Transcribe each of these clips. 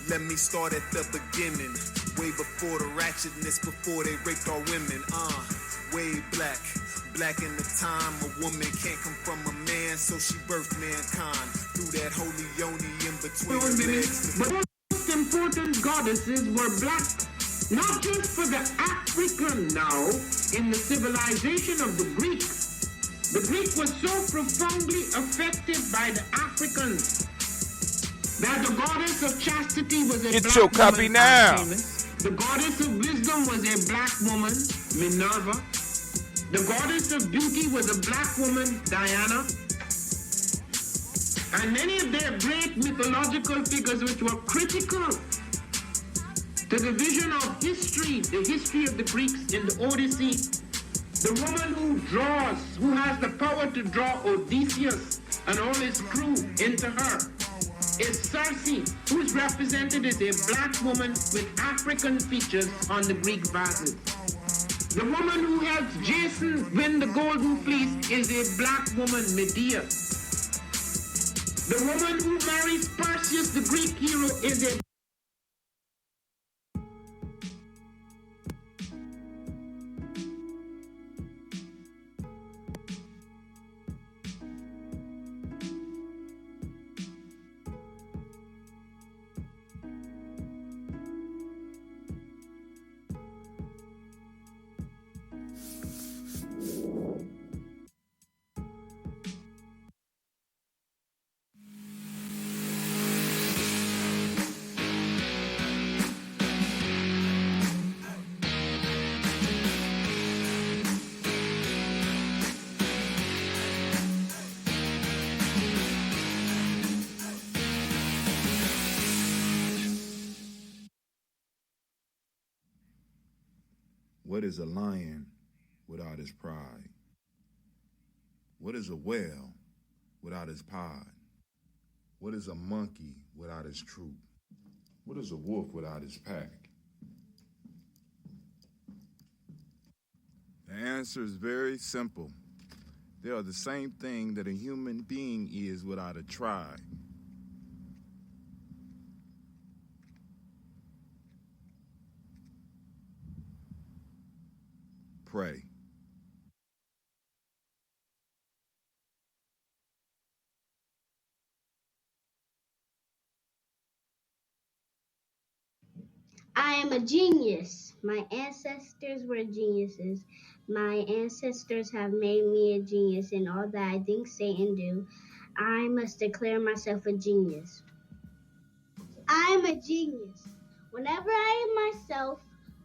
Let me start at the beginning. Way before the ratchetness, before they raped our women. Way black. Black in the time, a woman can't come from a man, so she birthed mankind. Through that holy yoni in between the legs. But most important goddesses were black. Not just for the African now, in the civilization of the Greeks. The Greek was so profoundly affected by the Africans that the goddess of chastity was a Get black your copy woman, now. The goddess of wisdom was a black woman, Minerva. The goddess of beauty was a black woman, Diana. And many of their great mythological figures which were critical to the vision of history, the history of the Greeks in the Odyssey. The woman who draws, who has the power to draw Odysseus and all his crew into her, is Circe, who is represented as a black woman with African features on the Greek vases. The woman who helps Jason win the golden fleece is a black woman, Medea. The woman who marries Perseus, the Greek hero, is a What is a lion without his pride? What is a whale without his pod? What is a monkey without his troop? What is a wolf without his pack? The answer is very simple. They are the same thing that a human being is without a tribe. Pray. I am a genius. My ancestors were geniuses. My ancestors have made me a genius in all that I think, say, and do. I must declare myself a genius. I am a genius. Whenever I am myself,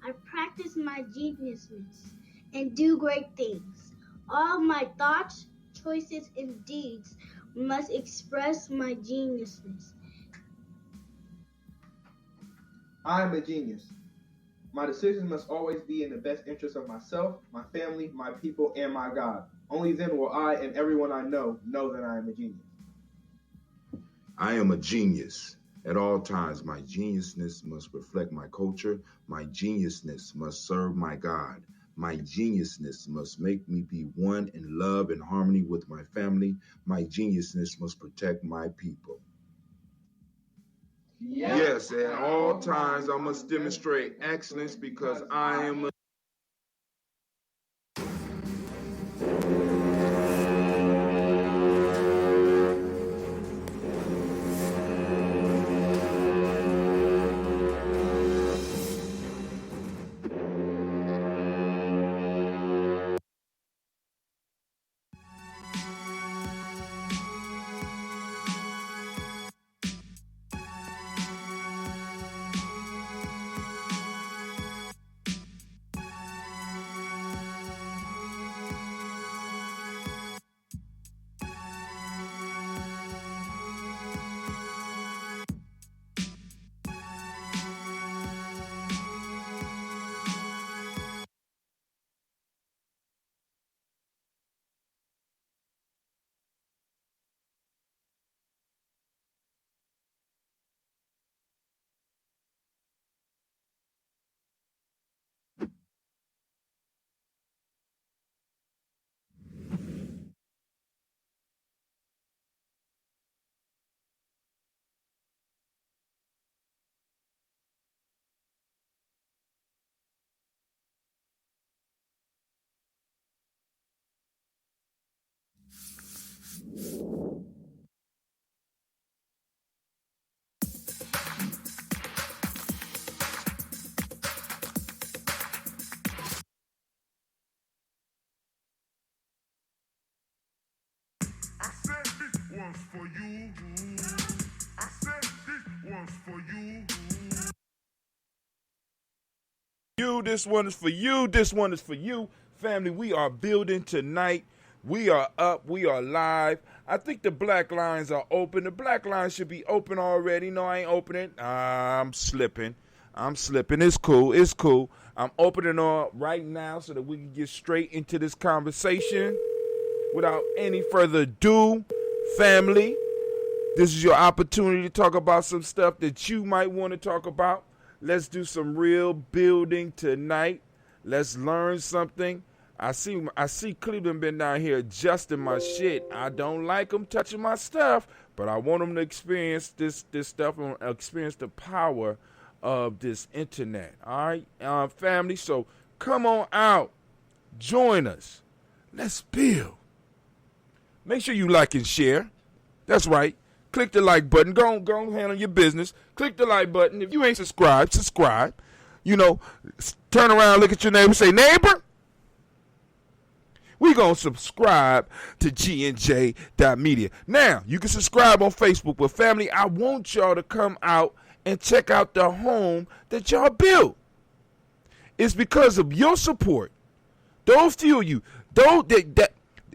I practice my geniusness and do great things. All my thoughts, choices, and deeds must express my geniusness. I am a genius. My decisions must always be in the best interest of myself, my family, my people, and my God. Only then will I and everyone I know that I am a genius. I am a genius. At all times, my geniusness must reflect my culture. My geniusness must serve my God. My geniusness must make me be one in love and harmony with my family. My geniusness must protect my people. Yes, at all times I must demonstrate excellence because I am a one's for you. I said this one's for you. This one is for you. This one is for you. Family, we are building tonight. We are up. We are live. I think the black lines are open. The black lines should be open already. No, I ain't opening. I'm slipping. It's cool. It's cool. I'm opening on right now so that we can get straight into this conversation. Without any further ado, family, this is your opportunity to talk about some stuff that you might want to talk about. Let's do some real building tonight. Let's learn something. I see Cleveland been down here adjusting my shit. I don't like them touching my stuff, but I want them to experience this stuff and experience the power of this internet. All right, family. So come on out, join us. Let's build. Make sure you like and share. That's right. Click the like button. Go on, handle your business. Click the like button. If you ain't subscribed, subscribe. You know, turn around, look at your neighbor, say, neighbor, we gonna subscribe to Gye-Nyame.media. Now, you can subscribe on Facebook, but family, I want y'all to come out and check out the home that y'all built. It's because of your support. Those few of you,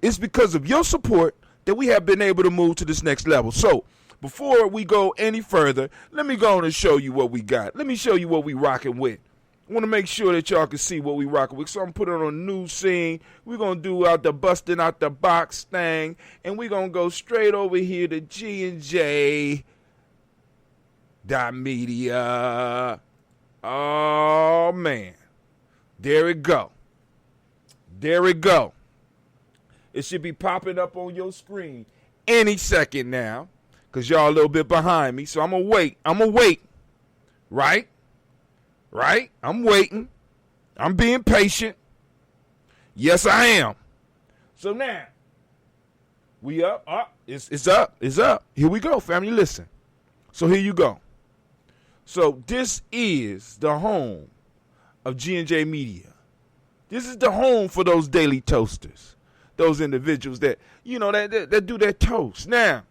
it's because of your support that we have been able to move to this next level. So, before we go any further, let me go on and show you what we got. Let me show you what we rocking with. I want to make sure that y'all can see what we rocking with. So I'm putting on a new scene. We're going to do out the busting out the box thing. And we're going to go straight over here to Gye-Nyame.media. Oh, man. There it go. There it go. It should be popping up on your screen any second now. Because y'all a little bit behind me. So I'm going to wait. Right? Right? I'm waiting. I'm being patient. Yes, I am. So now, we up. It's up. It's up. Here we go, family. Listen. So here you go. So this is the home of G&J Media. This is the home for those daily toasters. Those individuals that, you know, that do their toast. Now,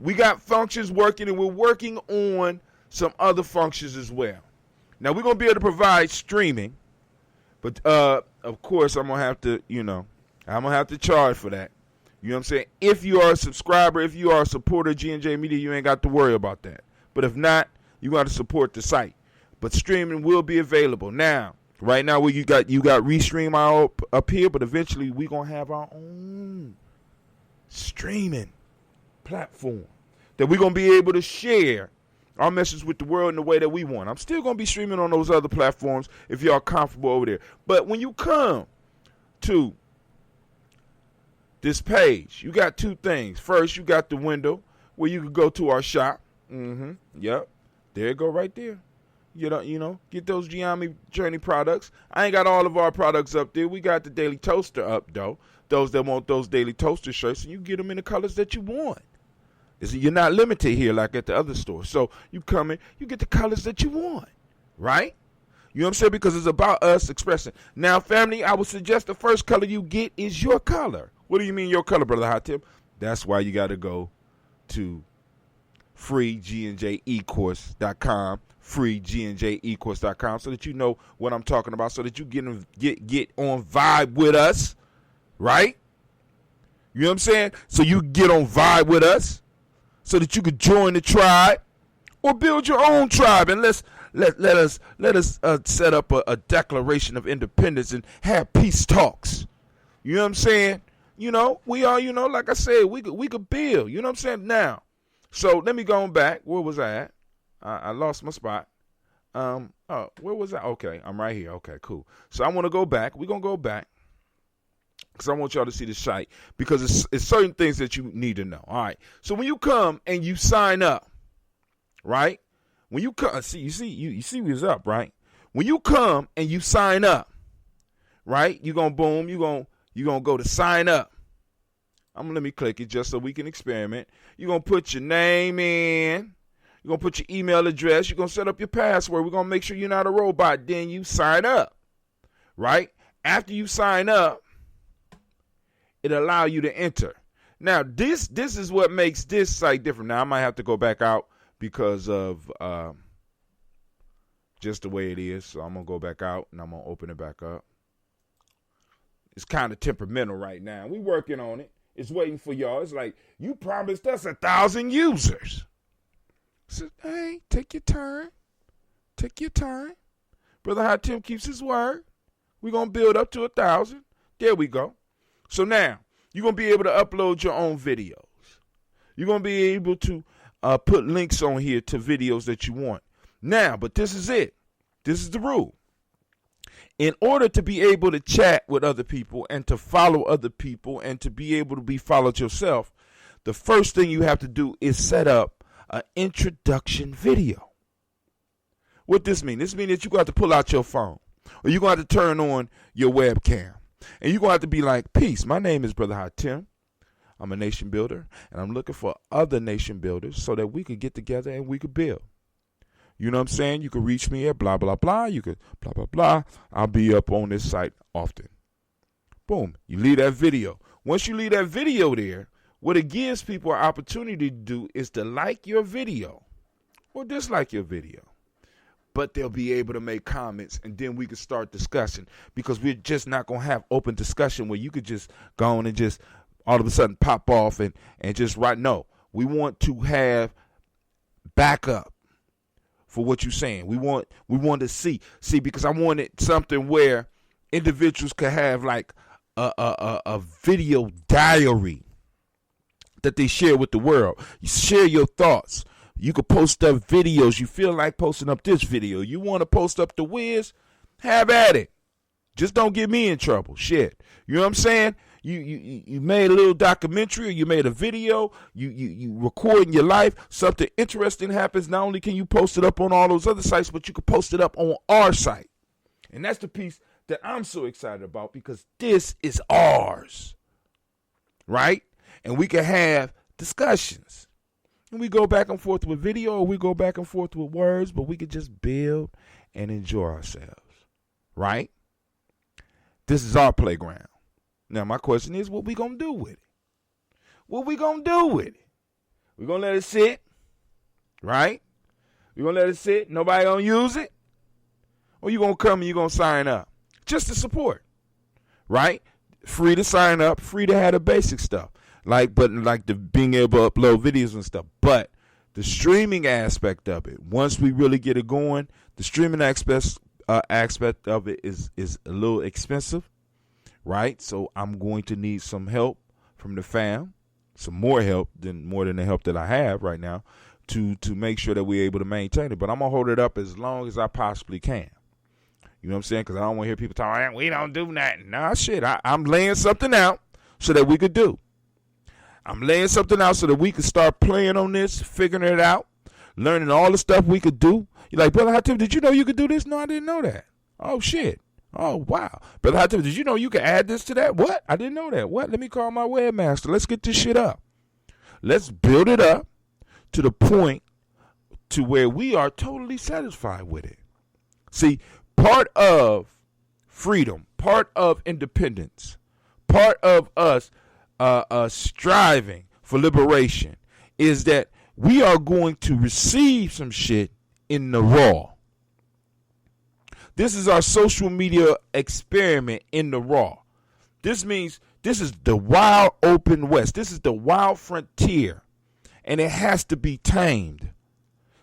we got functions working, and we're working on some other functions as well. Now, we're going to be able to provide streaming, but, of course, I'm going to have to, I'm going to have to charge for that. You know what I'm saying? If you are a subscriber, if you are a supporter of G&J Media, you ain't got to worry about that. But if not, you got to support the site. But streaming will be available. Now, right now, you got Restream up here, but eventually we're going to have our own streaming platform that we're going to be able to share our message with the world in the way that we want. I'm still going to be streaming on those other platforms if y'all comfortable over there. But when you come to this page, you got two things. First, you got the window where you can go to our shop. Yep. There you go right there. You know, get those Gye-Nyame Journey products. I ain't got all of our products up there. We got the Daily Toaster up, though. Those that want those Daily Toaster shirts, and you get them in the colors that you want. You're not limited here like at the other store. So you come in, you get the colors that you want, right? You know what I'm saying? Because it's about us expressing. Now, family, I would suggest the first color you get is your color. What do you mean your color, Brother Hot Tip? That's why you got to go to freegnjecourse.com, freegnjecourse.com, so that you know what I'm talking about, so that you get on vibe with us, right? You know what I'm saying? So you get on vibe with us, so that you could join the tribe or build your own tribe, and let us set up a declaration of independence and have peace talks. You know what I'm saying? You know, we are, like I said, we could build. You know what I'm saying? Now, so let me go on back. Where was I at? I lost my spot. Where was I? Okay, I'm right here. Okay, cool. So I want to go back. We're going to go back, because I want y'all to see the site, because it's certain things that you need to know. All right. So when you come and you sign up, right? When you come, you see what's up, right? When you come and you sign up, right? You're going to boom, you're going to go to sign up. Let me click it just so we can experiment. You're going to put your name in. You're going to put your email address. You're going to set up your password. We're going to make sure you're not a robot. Then you sign up, right? After you sign up, it allows you to enter. Now, this is what makes this site different. Now, I might have to go back out because of just the way it is. So I'm going to go back out and I'm going to open it back up. It's kind of temperamental right now. We working on it. It's waiting for y'all. It's like, you promised us 1,000 users. So, hey, take your time. Take your time. Brother Hatim keeps his word. We're going to build up to 1,000. There we go. So now, you're going to be able to upload your own videos. You're going to be able to put links on here to videos that you want. Now, but this is it. This is the rule. In order to be able to chat with other people and to follow other people and to be able to be followed yourself, the first thing you have to do is set up an introduction video. What this mean? This means that you're going to have to pull out your phone or you're going to have to turn on your webcam. And you're going to have to be like, peace, my name is Brother Hatim. I'm a nation builder, and I'm looking for other nation builders so that we could get together and we could build. You know what I'm saying? You can reach me at blah, blah, blah. You could blah, blah, blah. I'll be up on this site often. Boom. You leave that video. Once you leave that video there, what it gives people an opportunity to do is to like your video or dislike your video. But they'll be able to make comments, and then we can start discussing, because we're just not going to have open discussion where you could just go on and just all of a sudden pop off and just write. No, we want to have backup for what you're saying. We want to see, because I wanted something where individuals could have like a video diary that they share with the world. You share your thoughts. You could post up videos. You feel like posting up this video. You want to post up the Wiz? Have at it. Just don't get me in trouble. Shit. You know what I'm saying? You made a little documentary, or you made a video. You recording your life. Something interesting happens. Not only can you post it up on all those other sites, but you can post it up on our site. And that's the piece that I'm so excited about, because this is ours. Right? And we can have discussions. And we go back and forth with video, or we go back and forth with words, but we could just build and enjoy ourselves. Right? This is our playground. Now, my question is, what we going to do with it? What we going to do with it? We going to let it sit? Right? We going to let it sit? Nobody going to use it? Or you going to come and you going to sign up? Just to support. Right? Free to sign up, free to have the basic stuff. Like the being able to upload videos and stuff. But the streaming aspect of it, once we really get it going, the streaming aspect of it is a little expensive, right? So I'm going to need some help from the fam, some more help than the help that I have right now, to make sure that we're able to maintain it. But I'm gonna hold it up as long as I possibly can. You know what I'm saying? Because I don't want to hear people talking, we don't do nothing. Nah, shit. I'm laying something out so that we could do. I'm laying something out so that we could start playing on this, figuring it out, learning all the stuff we could do. You're like, Brother Hatim, did you know you could do this? No, I didn't know that. Oh, shit. Oh, wow. Brother Hatim, did you know you could add this to that? What? I didn't know that. What? Let me call my webmaster. Let's get this shit up. Let's build it up to the point to where we are totally satisfied with it. See, part of freedom, part of independence, part of us striving for liberation is that we are going to receive some shit in the raw. This is our social media experiment in the raw. This means this is the wild open west. This is the wild frontier, and it has to be tamed.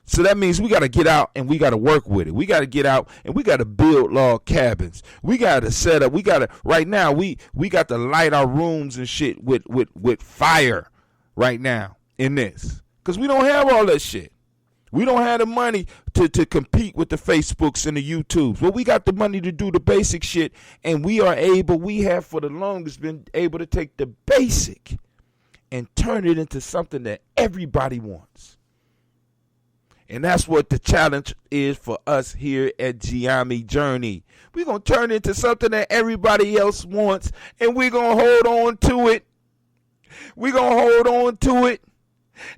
So that means we got to get out and we got to work with it. We got to get out and we got to build log cabins. We got to set up. We got to, right now, we got to light our rooms and shit with fire right now in this. Because we don't have all that shit. We don't have the money to compete with the Facebooks and the YouTubes. Well, we got the money to do the basic shit, and we have for the longest been able to take the basic and turn it into something that everybody wants. And that's what the challenge is for us here at Gye-Nyame Journey. We're going to turn it into something that everybody else wants, and we're going to hold on to it. We're going to hold on to it,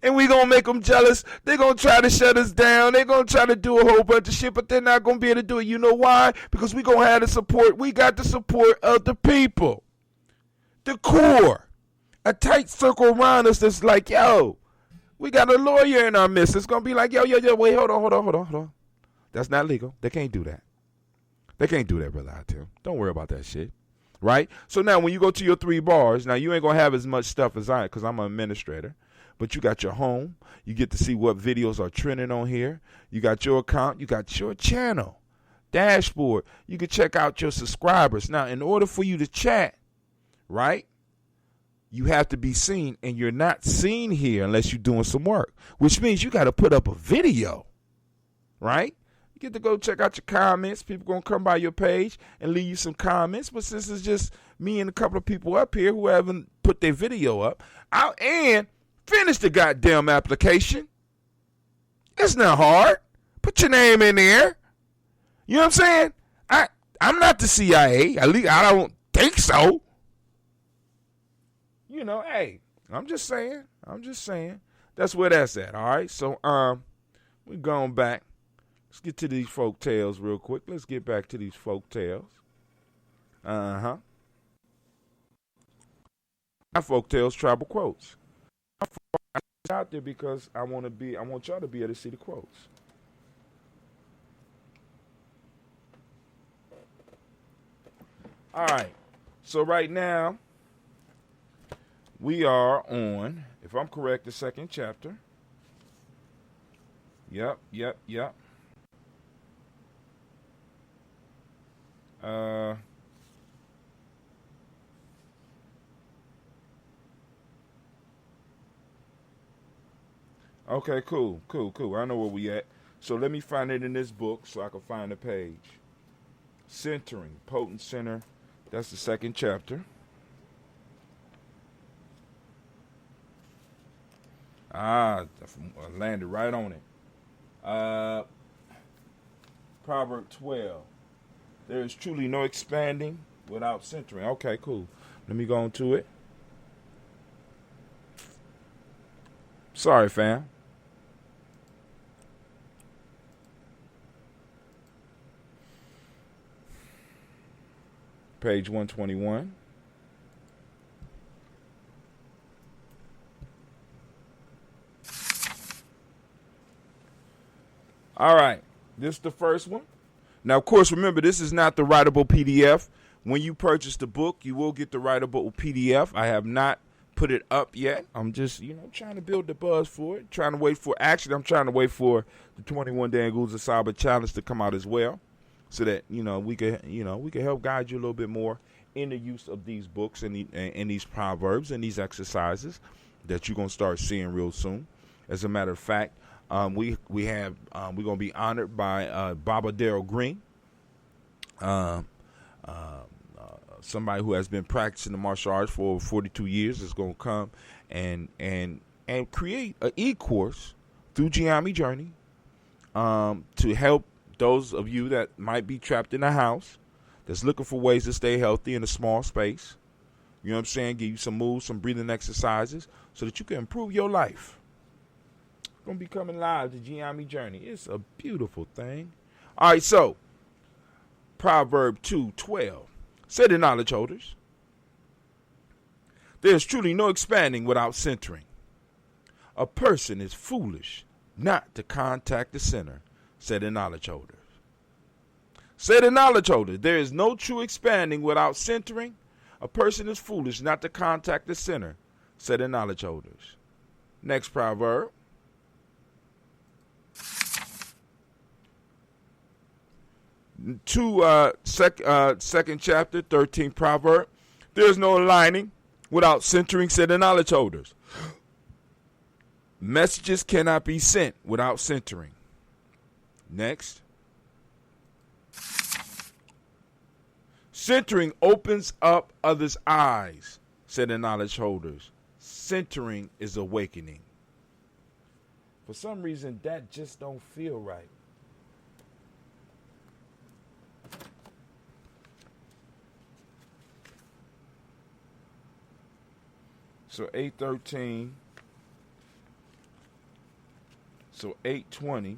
and we're going to make them jealous. They're going to try to shut us down. They're going to try to do a whole bunch of shit, but they're not going to be able to do it. You know why? Because we're going to have the support. We got the support of the people, the core. a tight circle around us that's like, yo, we got a lawyer in our midst. It's going to be like, yo, wait, hold on. That's not legal. They can't do that. They can't do that, Brother Tim. Don't worry about that shit. Right? So now when you go to your 3 bars, now you ain't going to have as much stuff as I am because I'm an administrator. But you got your home. You get to see what videos are trending on here. You got your account. You got your channel. Dashboard. You can check out your subscribers. Now, in order for you to chat, right, you have to be seen. And you're not seen here unless you're doing some work. Which means you got to put up a video. Right? You get to go check out your comments. People going to come by your page and leave you some comments. But since it's just me and a couple of people up here who haven't put their video up, and finish the goddamn application. It's not hard. Put your name in there. You know what I'm saying? I'm not the CIA. At least I don't think so. You know, hey, I'm just saying. That's where that's at, all right? So, we're going back. Let's get to these folk tales real quick. Let's get back to these folk tales. My folk tales tribal quotes. Out there because I want y'all to be able to see the quotes. All right. So right now we are on, if I'm correct, the 2nd chapter. Yep. Okay, cool. I know where we at. So let me find it in this book so I can find the page. Centering, Potent Center. That's the 2nd chapter. I landed right on it. Proverb 12. There is truly no expanding without centering. Okay, cool. Let me go on to it. Sorry, fam. Page 121. All right. This is the first one. Now, of course, remember, this is not the writable PDF. When you purchase the book, you will get the writable PDF. I have not put it up yet. I'm just, trying to build the buzz for it. I'm trying to wait for the 21 Day Nguza Saba Challenge to come out as well. So that, we can help guide you a little bit more in the use of these books and these proverbs and these exercises that you're going to start seeing real soon. As a matter of fact, we're going to be honored by Baba Darrell Green, somebody who has been practicing the martial arts for over 42 years is going to come and create an e-course through Gye-Nyame Journey to help those of you that might be trapped in a house that's looking for ways to stay healthy in a small space. You know what I'm saying? Give you some moves, some breathing exercises so that you can improve your life. It's going to be coming live to Gye-Nyame Journey. It's a beautiful thing. All right, so Proverb 2:12. Say the knowledge holders. There is truly no expanding without centering. A person is foolish not to contact the center, said the knowledge holders. Say the knowledge holders. There is no true expanding without centering. A person is foolish not to contact the center, said the knowledge holders. Next proverb. Second chapter, 13th proverb. There is no aligning without centering, said the knowledge holders. Messages cannot be sent without centering. Next. Centering opens up others' eyes, said the knowledge holders. Centering is awakening. For some reason, that just don't feel right. So 8:13. So 8:20.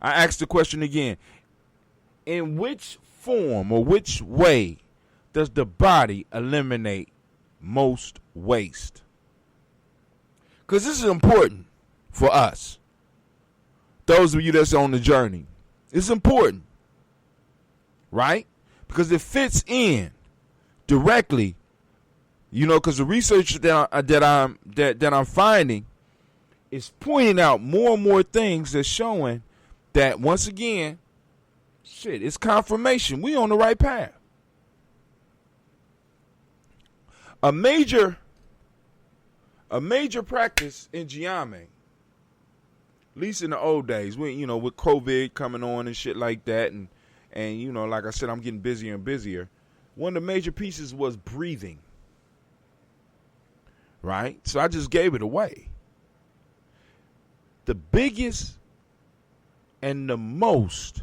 I ask the question again. In which form or which way does the body eliminate most waste? Because this is important for us. Those of you that's on the journey. It's important. Right? Because it fits in directly. You know, because the research that I'm finding is pointing out more and more things that's showing that once again, shit, it's confirmation. We on the right path. A major practice in Gye-Nyame, at least in the old days, when, you know, with COVID coming on and shit like that, and you know, like I said, I'm getting busier and busier. One of the major pieces was breathing. Right? So I just gave it away. The biggest and the most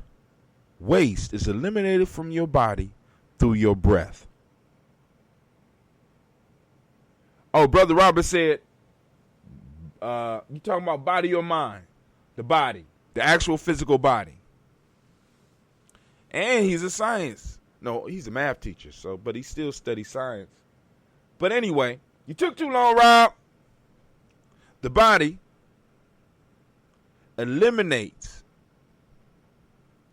waste is eliminated from your body through your breath. Oh, Brother Robert said, you talking about body or mind? The body. The actual physical body. And he's a science. No, he's a math teacher, but he still studies science. But anyway, you took too long, Rob. The body eliminates,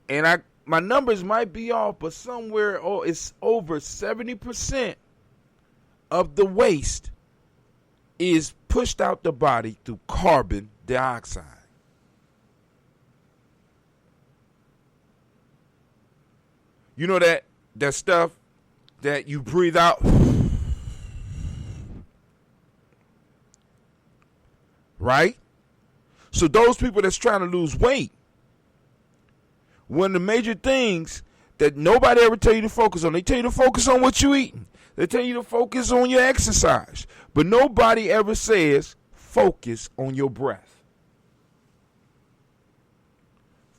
and my numbers might be off, but somewhere it's over 70% of the waste is pushed out the body through carbon dioxide. You know that stuff that you breathe out? Right? So those people that's trying to lose weight, one of the major things that nobody ever tell you to focus on, they tell you to focus on what you're eating. They tell you to focus on your exercise. But nobody ever says focus on your breath.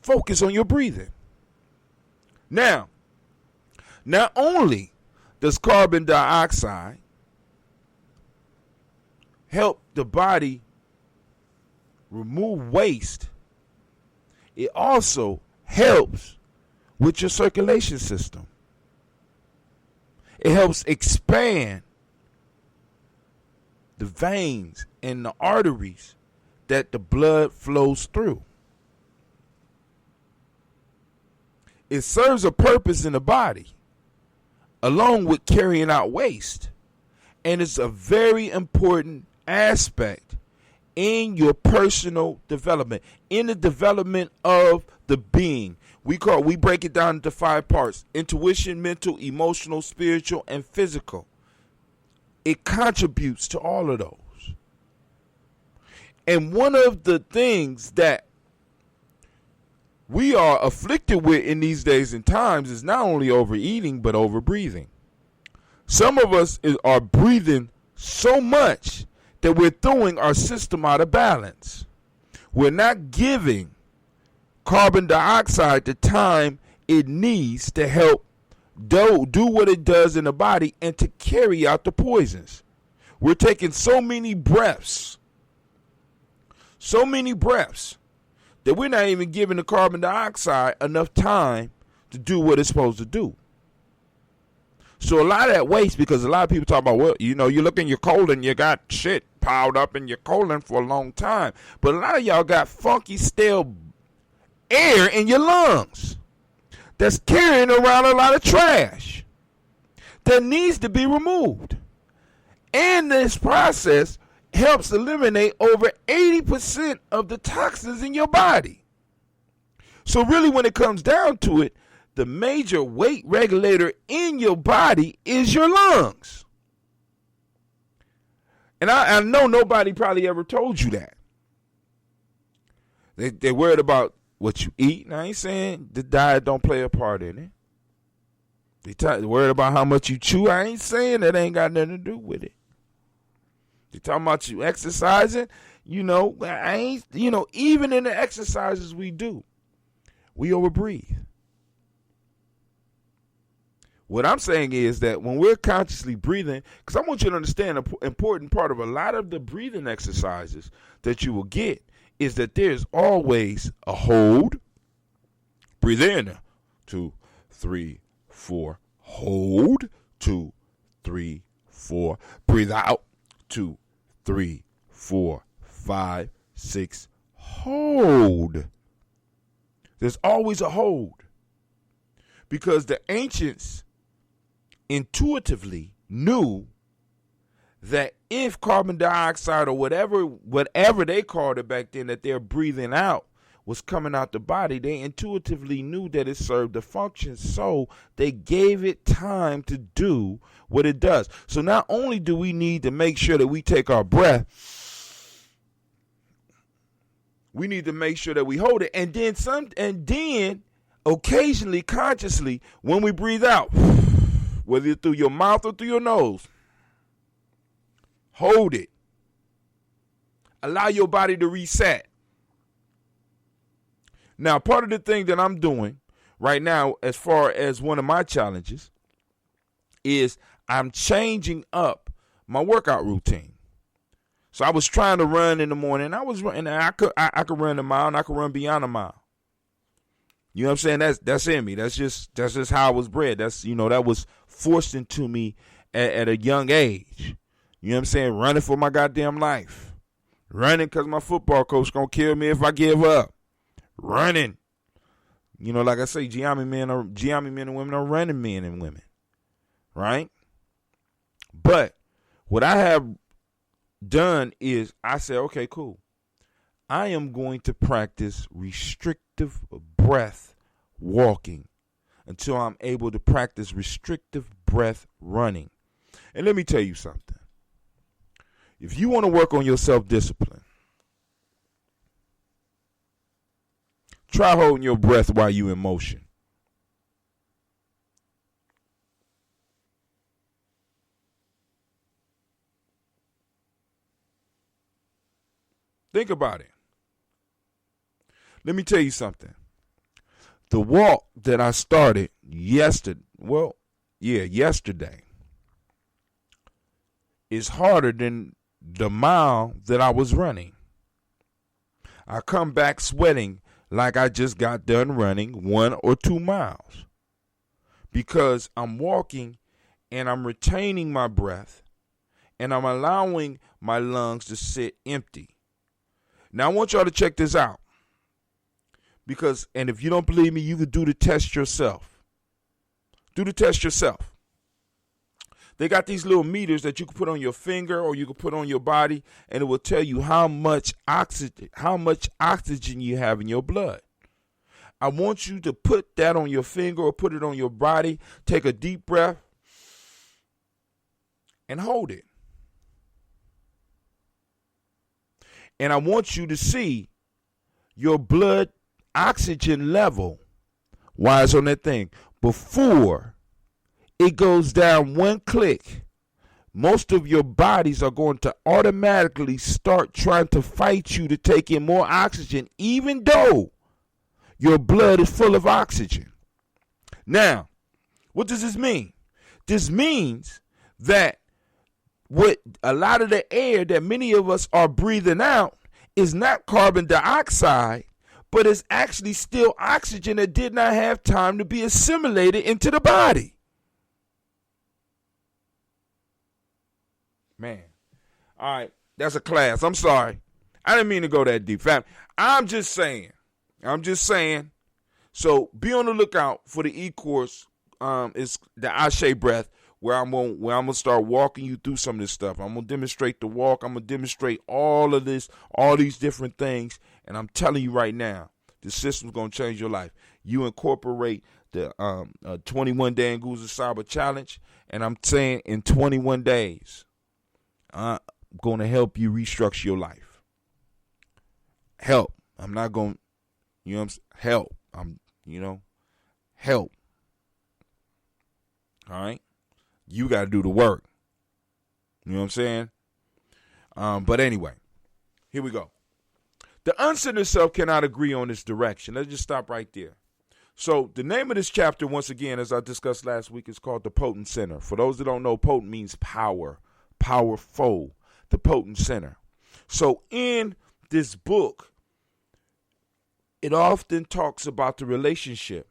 Focus on your breathing. Now, not only does carbon dioxide help the body remove waste, it also helps with your circulation system. It helps expand the veins and the arteries that the blood flows through. It serves a purpose in the body, along with carrying out waste. And it's a very important aspect in your personal development, in the development of the being. We break it down into 5 parts: intuition, mental, emotional, spiritual, and physical. It contributes to all of those. And one of the things that we are afflicted with in these days and times is not only overeating, but overbreathing. Some of us are breathing so much that we're throwing our system out of balance. We're not giving carbon dioxide the time it needs to help do what it does in the body and to carry out the poisons. We're taking so many breaths, that we're not even giving the carbon dioxide enough time to do what it's supposed to do. So a lot of that waste, because a lot of people talk about, well, you know, you look in your colon, you got shit piled up in your colon for a long time. But a lot of y'all got funky, stale air in your lungs that's carrying around a lot of trash that needs to be removed. And this process helps eliminate over 80% of the toxins in your body. So really, when it comes down to it, the major weight regulator in your body is your lungs. And I know nobody probably ever told you that. They're worried about what you eat. And I ain't saying the diet don't play a part in it. They're worried about how much you chew. I ain't saying that ain't got nothing to do with it. They're talking about you exercising. You know, even in the exercises we do, we overbreathe. What I'm saying is that when we're consciously breathing, because I want you to understand an important part of a lot of the breathing exercises that you will get is that there's always a hold, Breathe in. 2, 3, 4. Hold. 2, 3, 4. Breathe out. 2, 3, 4, 5, 6. Hold. There's always a hold. Because the ancients intuitively knew that if carbon dioxide or whatever they called it back then that they're breathing out was coming out the body, they intuitively knew that it served a function. So they gave it time to do what it does. So not only do we need to make sure that we take our breath, we need to make sure that we hold it. And then occasionally, consciously, when we breathe out, whether through your mouth or through your nose, hold it. Allow your body to reset. Now, part of the thing that I'm doing right now, as far as one of my challenges, is I'm changing up my workout routine. So I was trying to run in the morning. I was running. I could run a mile, and I could run beyond a mile. You know what I'm saying? That's in me. That's just how I was bred. That was forced into me at a young age. You know what I'm saying? Running for my goddamn life. Running because my football coach gonna kill me if I give up. Running. Like I say, Gye-Nyame men and women are running men and women. Right? But what I have done is I said, okay, cool. I am going to practice restrictive breath walking until I'm able to practice restrictive breath running. And let me tell you something. If you want to work on your self-discipline, try holding your breath while you're in motion. Think about it. Let me tell you something. The walk that I started yesterday is harder than the mile that I was running. I come back sweating like I just got done running 1 or 2 miles because I'm walking and I'm retaining my breath and I'm allowing my lungs to sit empty. Now I want y'all to check this out and if you don't believe me, you can do the test yourself. Do the test yourself. They got these little meters that you can put on your finger or you can put on your body, and it will tell you how much oxygen you have in your blood. I want you to put that on your finger or put it on your body. Take a deep breath and hold it. And I want you to see your blood oxygen level while it's on that thing before it goes down 1 click. Most of your bodies are going to automatically start trying to fight you to take in more oxygen, even though your blood is full of oxygen. Now, what does this mean? This means that what a lot of the air that many of us are breathing out is not carbon dioxide, but it's actually still oxygen that did not have time to be assimilated into the body. Man. All right. That's a class. I'm sorry. I didn't mean to go that deep. I'm just saying. So be on the lookout for the e-course. It's the Ashe breath where I'm gonna start walking you through some of this stuff. I'm gonna demonstrate the walk. I'm gonna demonstrate all of this, all these different things. And I'm telling you right now, the system's gonna change your life. You incorporate the 21-day Nguza Cyber Challenge, and I'm saying in 21 days. I'm going to help you restructure your life. Help. I'm not going, help. Help. All right? You got to do the work. You know what I'm saying? But anyway, here we go. The uncensored self cannot agree on this direction. Let's just stop right there. So the name of this chapter, once again, as I discussed last week, is called The Potent Center. For those that don't know, potent means power. Powerful, the potent center. So in this book, it often talks about the relationship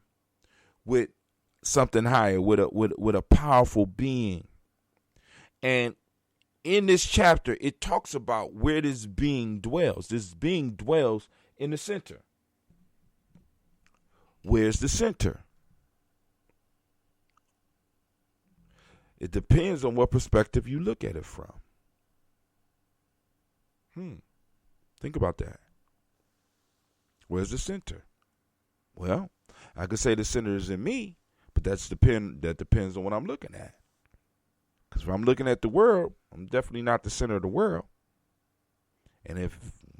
with something higher, with a powerful being. And in this chapter, it talks about where this being dwells. This being dwells in the center. Where's the center? It depends on what perspective you look at it from. Think about that. Where's the center? Well, I could say the center is in me, but that depends on what I'm looking at. Because if I'm looking at the world, I'm definitely not the center of the world. And if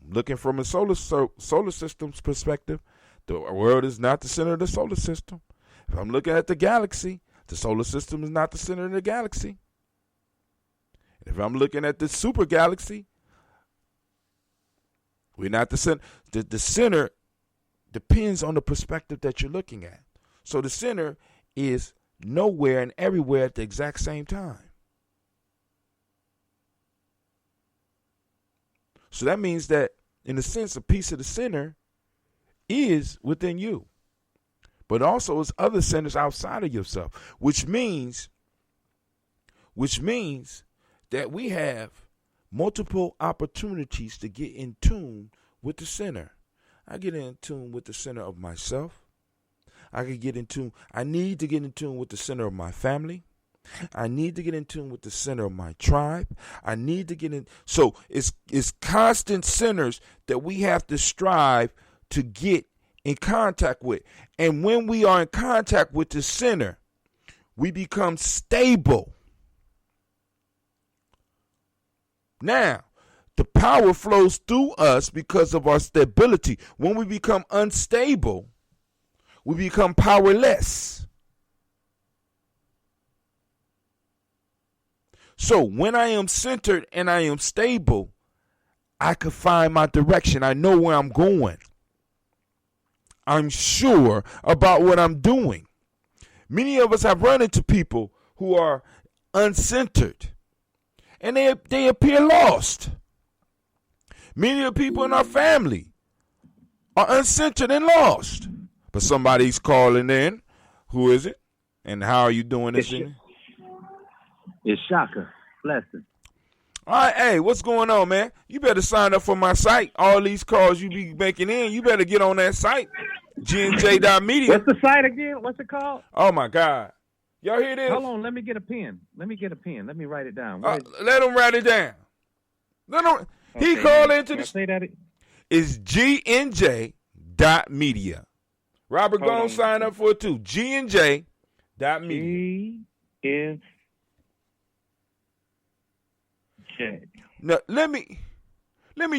looking from a solar system's perspective, the world is not the center of the solar system. If I'm looking at the galaxy, the solar system is not the center of the galaxy. And if I'm looking at the super galaxy, we're not the center. The center depends on the perspective that you're looking at. So the center is nowhere and everywhere at the exact same time. So that means that, in a sense, a piece of the center is within you. But also it's other centers outside of yourself, which means that we have multiple opportunities to get in tune with the center. I get in tune with the center of myself. I need to get in tune with the center of my family. I need to get in tune with the center of my tribe. I need to get in. So it's constant centers that we have to strive to get in contact with. And when we are in contact with the center, we become stable. Now, the power flows through us because of our stability. When we become unstable, we become powerless. So when I am centered and I am stable, I can find my direction. I know where I'm going. I'm sure about what I'm doing. Many of us have run into people who are uncentered, and they appear lost. Many of the people in our family are uncentered and lost. But somebody's calling in. Who is it? And how are you doing this evening? It's Shaka. Blessing. All right, hey, what's going on, man? You better sign up for my site. All these calls you be making in, you better get on that site. GNJ.media. What's the site again? What's it called? Oh, my God. Y'all hear this? Hold on, let me get a pen. Let me write it down. Let him write it down. He called into the... Say that. It's GNJ.media. Robert, go on, sign up for it, too. GNJ.media. GNJ. Now, let me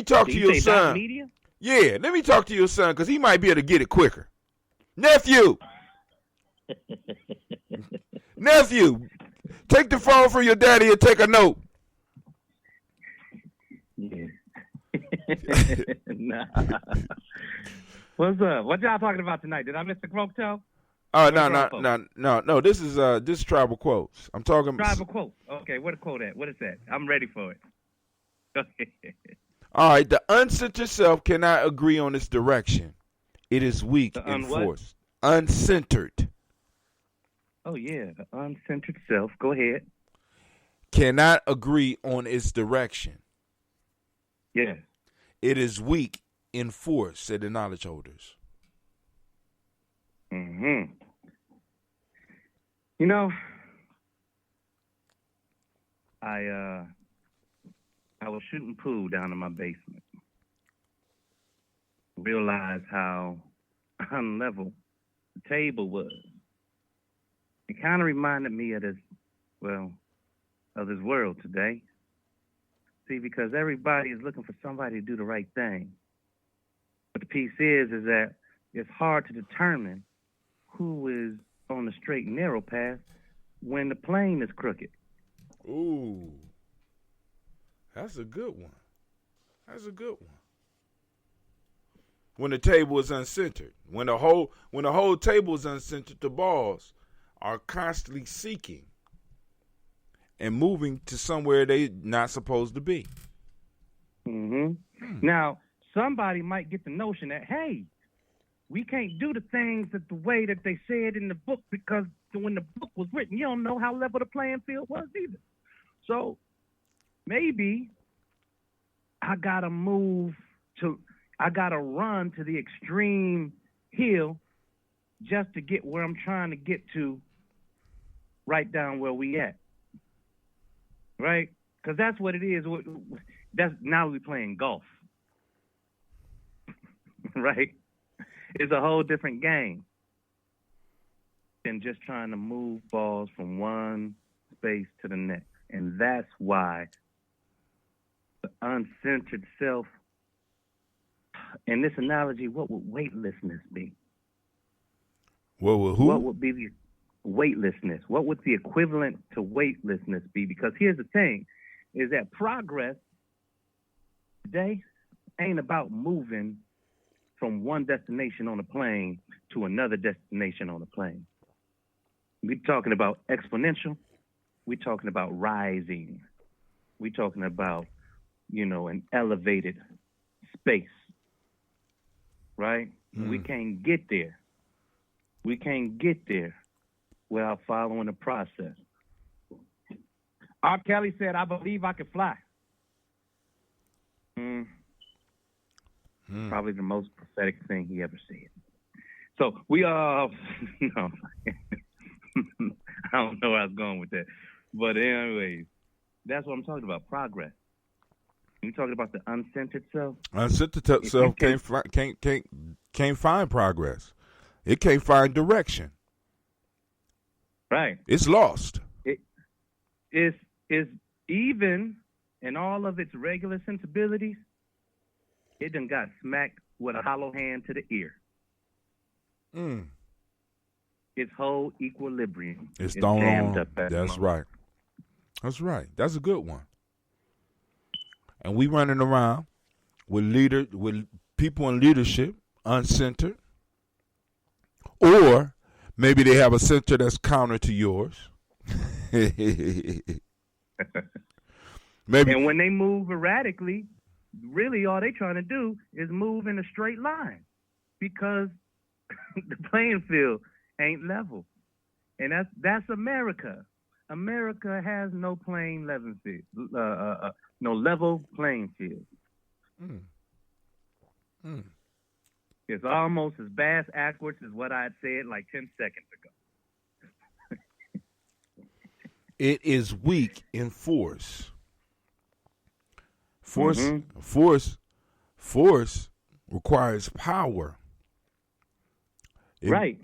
talk to your son. Media? Yeah, let me talk to your son, because he might be able to get it quicker. Nephew, take the phone from your daddy and take a note. Yeah. Nah. What's up? What y'all talking about tonight? Did I miss the croak toe? Oh, no. This is tribal quotes. I'm talking tribal quote. Okay, what a quote at? What is that? I'm ready for it. All right, the uncentered self cannot agree on its direction. It is weak and forced. Uncentered. Oh, yeah, the uncentered self. Go ahead. Cannot agree on its direction. Yeah. It is weak in force, said the knowledge holders. Mm-hmm. You know, I was shooting pool down in my basement. Realized how unlevel the table was. It kind of reminded me of this world today. See, because everybody is looking for somebody to do the right thing. But the piece is that it's hard to determine who is on the straight and narrow path when the plane is crooked. Ooh. That's a good one. When the table is uncentered. When the whole table is uncentered, the balls are constantly seeking and moving to somewhere they're not supposed to be. Mm-hmm. Now, somebody might get the notion that, hey, we can't do the things that the way that they said in the book, because when the book was written, you don't know how level the playing field was either. So maybe I gotta run to the extreme hill just to get where I'm trying to get to, right down where we at. Right? Because that's what it is. Now we're playing golf. Right? It's a whole different game than just trying to move balls from one space to the next. And that's why the uncentered self, in this analogy, what would weightlessness be? What would be the weightlessness? What would the equivalent to weightlessness be? Because here's the thing, is that progress today ain't about moving from one destination on a plane to another destination on a plane. We're talking about exponential. We're talking about rising. We're talking about, an elevated space, right? We can't get there. We can't get there without following the process. R. Kelly said, "I believe I can fly." Probably the most prophetic thing he ever said. So we I don't know where I was going with that. But anyways, that's what I'm talking about, progress. You're talking about the uncentered self. Uncentered self can't find progress. It can't find direction. Right. It's lost. It's even in all of its regular sensibilities, it done got smacked with a hollow hand to the ear. Its whole equilibrium. It's thrown on. Up That's right. That's right. That's a good one. And we running around with people in leadership uncentered, or maybe they have a center that's counter to yours. Maybe. And when they move erratically, really all they trying to do is move in a straight line, because the playing field ain't level. And that's America. America has no level field, no level playing field. It's almost as bass backwards as what I said like 10 seconds ago. It is weak in force. Force requires power. Right.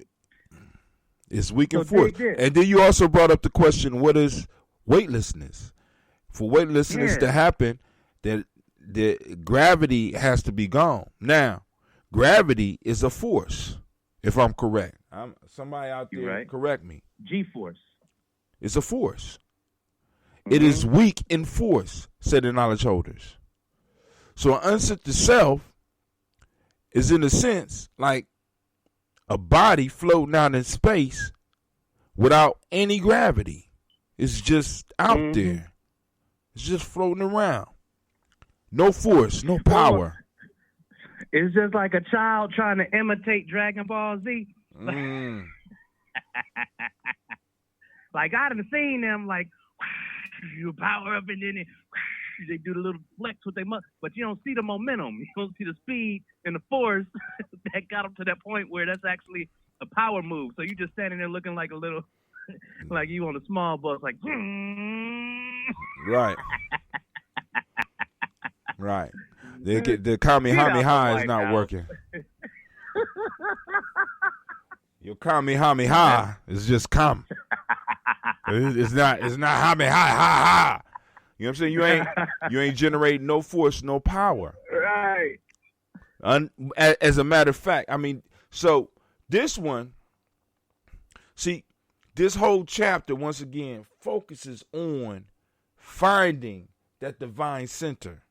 It's weak in force. And then you also brought up the question, what is weightlessness? For weightlessness to happen, that the gravity has to be gone. Now, gravity is a force, if I'm correct. Somebody out there correct me. G-force. It's a force. It is weak in force, said the knowledge holders. So an uncentered self is, in a sense, like a body floating out in space without any gravity. It's just out there. It's just floating around. No force, no power. It's just like a child trying to imitate Dragon Ball Z. Like, I done seen them, like, you power up and then they do the little flex with their muscle, but you don't see the momentum. You don't see the speed and the force that got them to that point where that's actually a power move. So you just standing there looking like a little, like you on a small bus, like, right. Right. The Kamehameha is not working. Your Kamehameha is just come. It's not Hame ha. You know what I'm saying? You ain't generating no force, no power. Right. As a matter of fact, I mean, so this one, see, this whole chapter once again focuses on finding that divine center,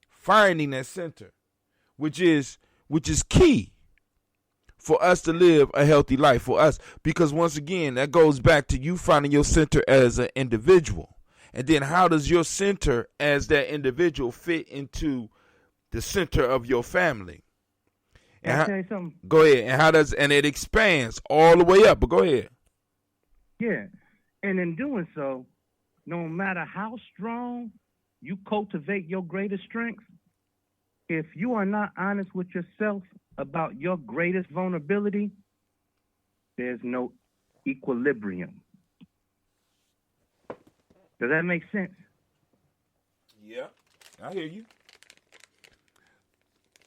finding that center, which is key for us to live a healthy life for us. Because once again, that goes back to you finding your center as an individual. And then how does your center as that individual fit into the center of your family? And I tell you something. Go ahead. And it expands all the way up, but go ahead. Yeah. And in doing so, no matter how strong you cultivate your greatest strength, if you are not honest with yourself about your greatest vulnerability, there's no equilibrium. Does that make sense? Yeah, I hear you.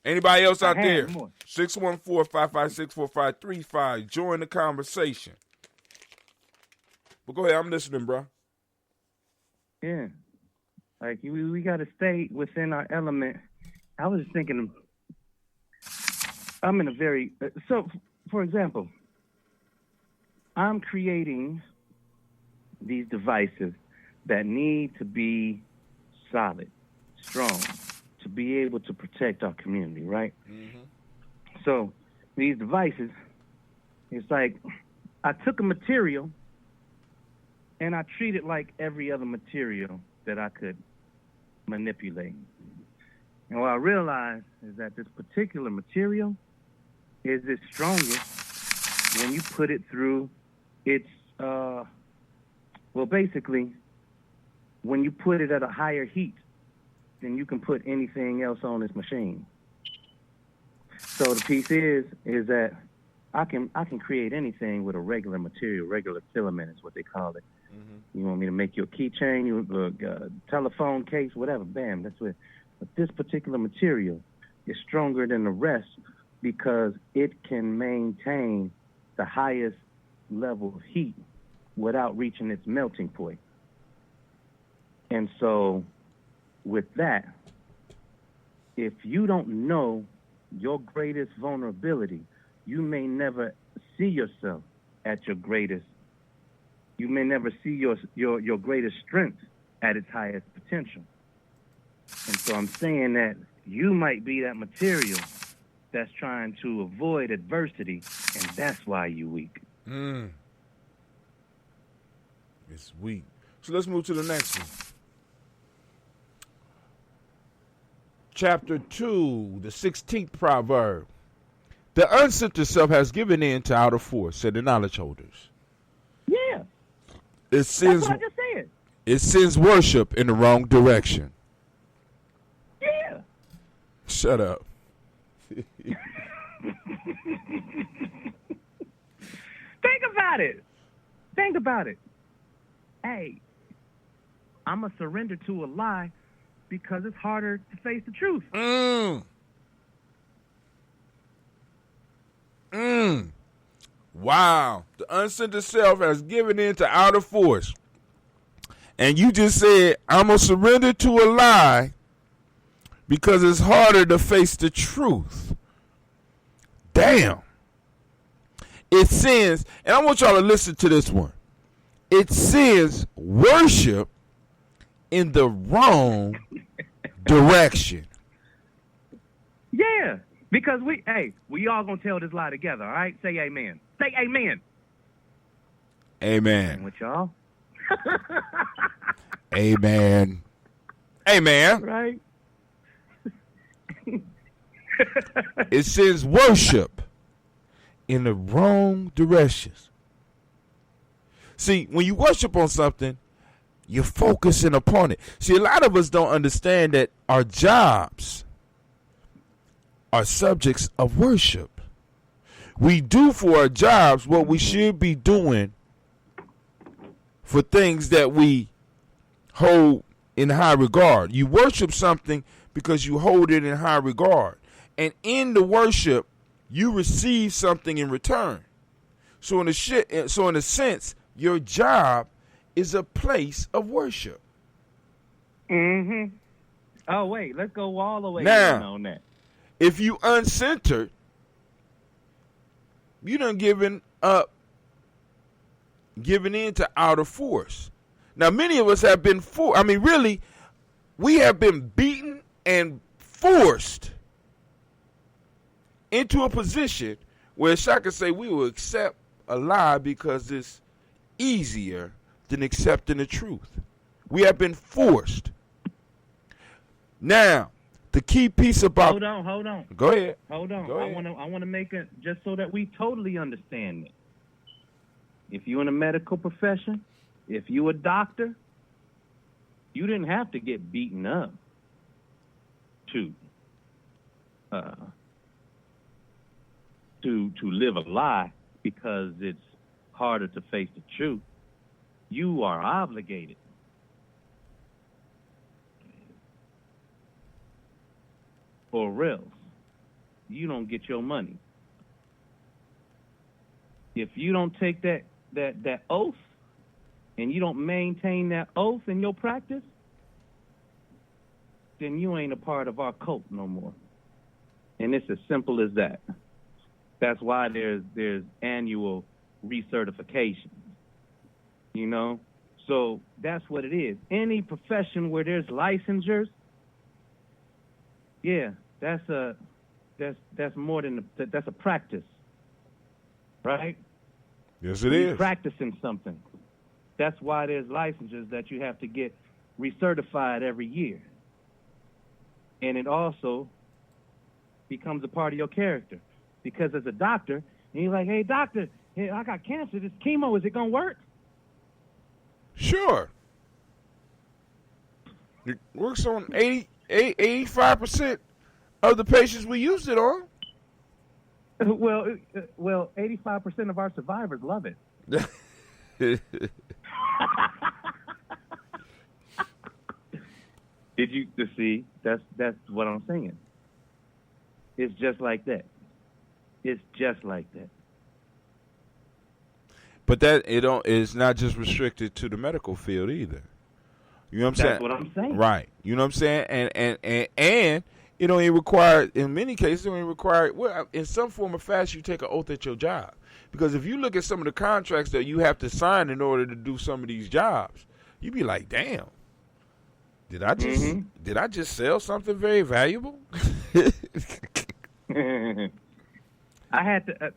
Anybody else out there? 614-556-4535. Join the conversation. But go ahead, I'm listening, bro. Yeah. Like, we got to stay within our element. I was thinking, I'm in a very, so, for example, I'm creating these devices that need to be solid, strong, to be able to protect our community, right? Mm-hmm. So these devices, it's like I took a material and I treat it like every other material that I could manipulate. And what I realized is that this particular material is its strongest when you put it through its, basically, when you put it at a higher heat than you can put anything else on this machine. So the piece is that I can create anything with a regular material, regular filament is what they call it. Mm-hmm. You want me to make your keychain, your telephone case, whatever, bam, that's it. But this particular material is stronger than the rest because it can maintain the highest level of heat without reaching its melting point. And so with that, if you don't know your greatest vulnerability, you may never see yourself at your greatest. You may never see your greatest strength at its highest potential. And so I'm saying that you might be that material that's trying to avoid adversity, and that's why you're weak. It's weak. So let's move to the next one. Chapter 2, the 16th proverb. The uncensored self has given in to outer force, said the knowledge holders. Yeah. That's what I just said. It sends worship in the wrong direction. Yeah. Shut up. Think about it. Hey, I'm going to surrender to a lie because it's harder to face the truth. Wow. The uncensored self has given in to outer force. And you just said, I'm going to surrender to a lie because it's harder to face the truth. Damn. It sends, and I want y'all to listen to this one. It sends worship in the wrong direction. Yeah, because we all gonna tell this lie together, all right? Say amen. Say amen. Amen. With y'all? Amen. Amen. Right? It sends worship in the wrong directions. See, when you worship on something, you're focusing upon it. See, a lot of us don't understand that our jobs are subjects of worship. We do for our jobs what we should be doing for things that we hold in high regard. You worship something because you hold it in high regard. And in the worship, you receive something in return. So in a sense, your job is a place of worship. Mm-hmm. Oh, wait, let's go all the way now, on that. If you uncensored, you done given in to outer force. Now, many of us have been we have been beaten and forced into a position where I could say we will accept a lie because it's easier than accepting the truth. We have been forced. Now, the key piece about. Hold on. Go ahead. Hold on. Go ahead. I wanna make it just so that we totally understand it. If you're in a medical profession, if you're a doctor, you didn't have to get beaten up to live a lie because it's harder to face the truth. You are obligated. Or else you don't get your money. If you don't take that oath and you don't maintain that oath in your practice, then you ain't a part of our cult no more. And it's as simple as that. That's why there's annual recertification. You know? So that's what it is. Any profession where there's licensures, yeah, that's more than that's a practice. Right? Yes, it You're is. practicing something. That's why there's licensures that you have to get recertified every year. And it also becomes a part of your character. Because as a doctor, and you're like, hey, doctor, hey, I got cancer. This chemo, is it going to work? Sure. It works on 85% of the patients we used it on. Well, 85% of our survivors love it. Did you see? That's what I'm saying. It's just like that. It's just like that. But that it's not just restricted to the medical field either. You know what I'm saying? That's what I'm saying. Right. You know what I'm saying? And it don't even require, in many cases, it don't even require, well, in some form or fashion, you take an oath at your job. Because if you look at some of the contracts that you have to sign in order to do some of these jobs, you be like, damn, did I just sell something very valuable? I had to.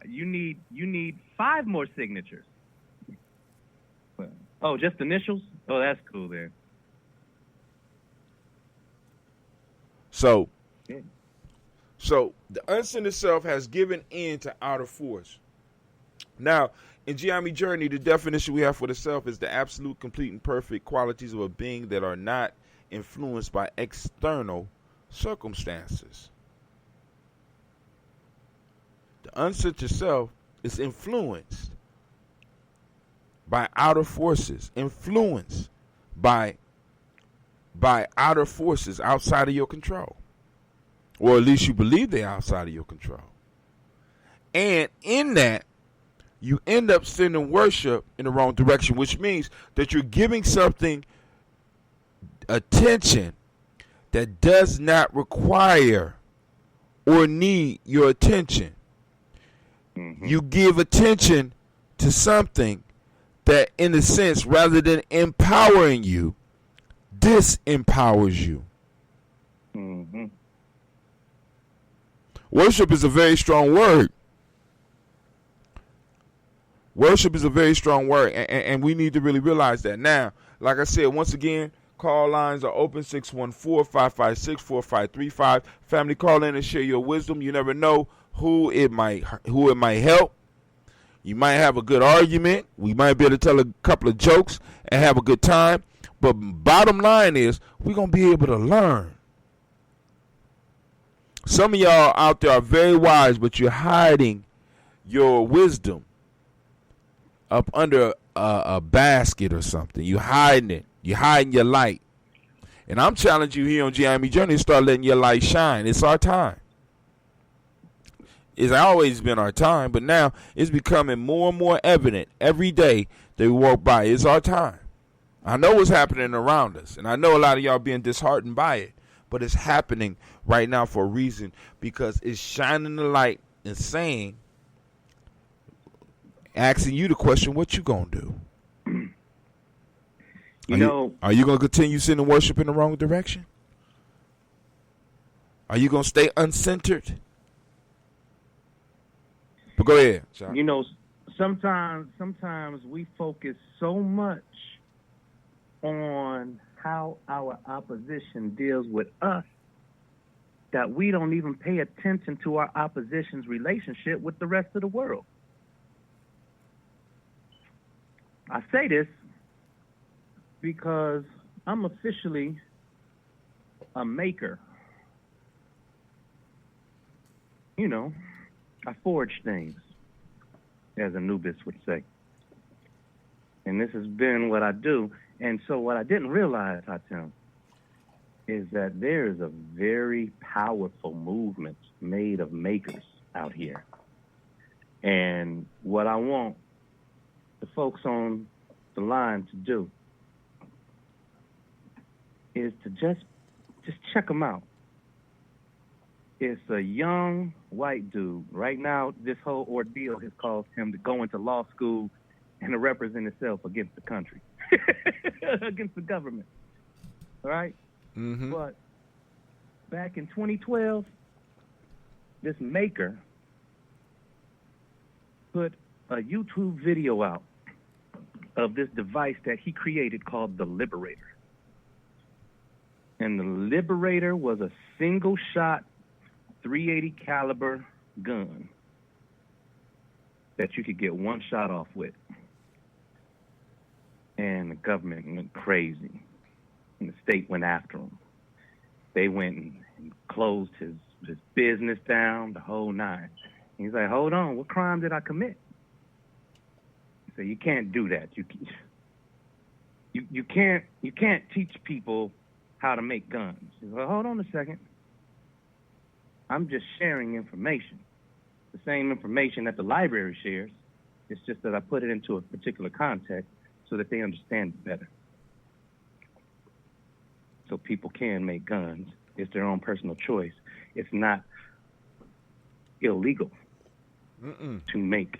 You need 5 more signatures. Oh, just initials? Oh, that's cool there. So the unseen itself has given in to outer force. Now, in Gye-Nyame journey, the definition we have for the self is the absolute, complete, and perfect qualities of a being that are not influenced by external circumstances. The unseen itself is influenced by outer forces, influenced by outer forces outside of your control. Or at least you believe they're outside of your control. And in that, you end up sending worship in the wrong direction, which means that you're giving something attention that does not require or need your attention. Mm-hmm. You give attention to something that, in a sense, rather than empowering you, disempowers you. Mm-hmm. Worship is a very strong word. Worship is a very strong word, and we need to really realize that. Now, like I said, once again, call lines are open, 614-556-4535. Family, call in and share your wisdom. You never know who it might help. You might have a good argument. We might be able to tell a couple of jokes and have a good time. But bottom line is, we're going to be able to learn. Some of y'all out there are very wise, but you're hiding your wisdom up under a basket or something. You're hiding it. You're hiding your light. And I'm challenging you here on Gye-Nyame Journey to start letting your light shine. It's our time. It's always been our time, but now it's becoming more and more evident every day that we walk by. It's our time. I know what's happening around us, and I know a lot of y'all being disheartened by it, but it's happening right now for a reason, because it's shining the light and saying, asking you the question, what you gonna do? Are you gonna continue sending worship in the wrong direction? Are you gonna stay uncentered? But go ahead, Sean. You know, sometimes we focus so much on how our opposition deals with us that we don't even pay attention to our opposition's relationship with the rest of the world. I say this because I'm officially a maker. You know, I forge things, as Anubis would say. And this has been what I do. And so what I didn't realize, Hatem, is that there is a very powerful movement made of makers out here. And what I want the folks on the line to do is to just check them out. It's a young white dude. Right now, this whole ordeal has caused him to go into law school and to represent himself against the country, against the government. All right? Mm-hmm. But back in 2012, this maker put a YouTube video out of this device that he created called the Liberator. And the Liberator was a single shot 380 caliber gun that you could get one shot off with. And the government went crazy. And the state went after him. They went and closed his business down, the whole nine. And he's like, hold on, what crime did I commit? He said, you can't do that. You can't teach people how to make guns. He said, well, hold on a second. I'm just sharing information. The same information that the library shares. It's just that I put it into a particular context so that they understand it better. So people can make guns. It's their own personal choice. It's not illegal to make,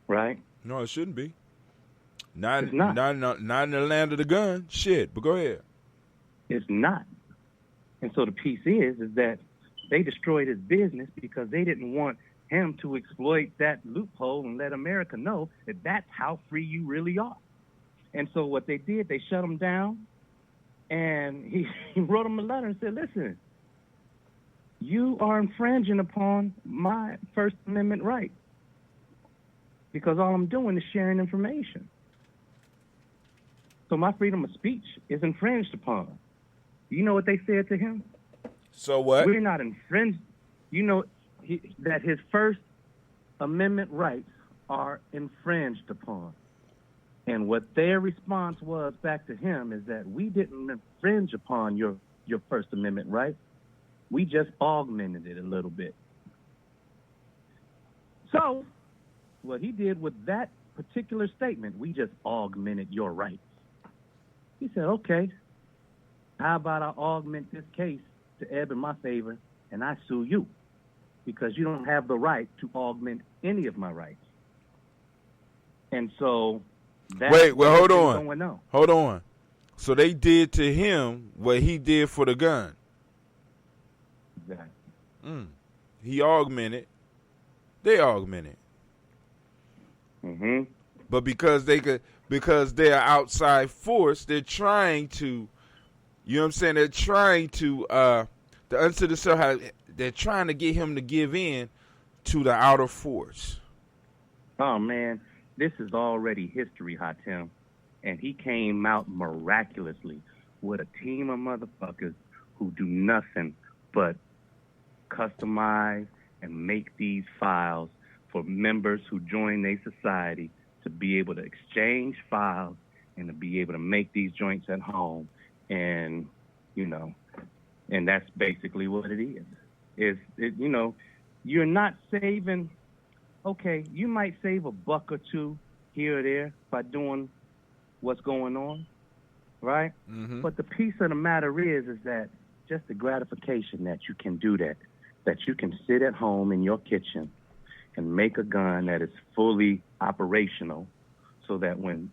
right? No, it shouldn't be. Not It's not. Not in the land of the gun. Shit, but go ahead. It's not. And so the piece is that they destroyed his business because they didn't want him to exploit that loophole and let America know that that's how free you really are. And so what they did, they shut him down, and he wrote him a letter and said, listen, you are infringing upon my First Amendment right because all I'm doing is sharing information. So my freedom of speech is infringed upon. You know what they said to him? So what? We're not infringed. You know that his First Amendment rights are infringed upon. And what their response was back to him is that we didn't infringe upon your First Amendment right. We just augmented it a little bit. So what he did with that particular statement, we just augmented your rights. He said, okay, how about I augment this case to ebb in my favor and I sue you because you don't have the right to augment any of my rights. And so that's hold going on. Hold on. So they did to him what he did for the gun. Exactly. He augmented. They augmented. Mm-hmm. But because they're outside force, they're trying to, you know what I'm saying? They're trying to, the unto the self, they're trying to get him to give in to the outer force. Oh, man, this is already history, Hatem. And he came out miraculously with a team of motherfuckers who do nothing but customize and make these files for members who join their society to be able to exchange files and to be able to make these joints at home. And, you know, and that's basically what it is. You know, you're not saving, okay, you might save $1 or $2 here or there by doing what's going on, right? Mm-hmm. But the piece of the matter is that just the gratification that you can do that you can sit at home in your kitchen and make a gun that is fully operational so that when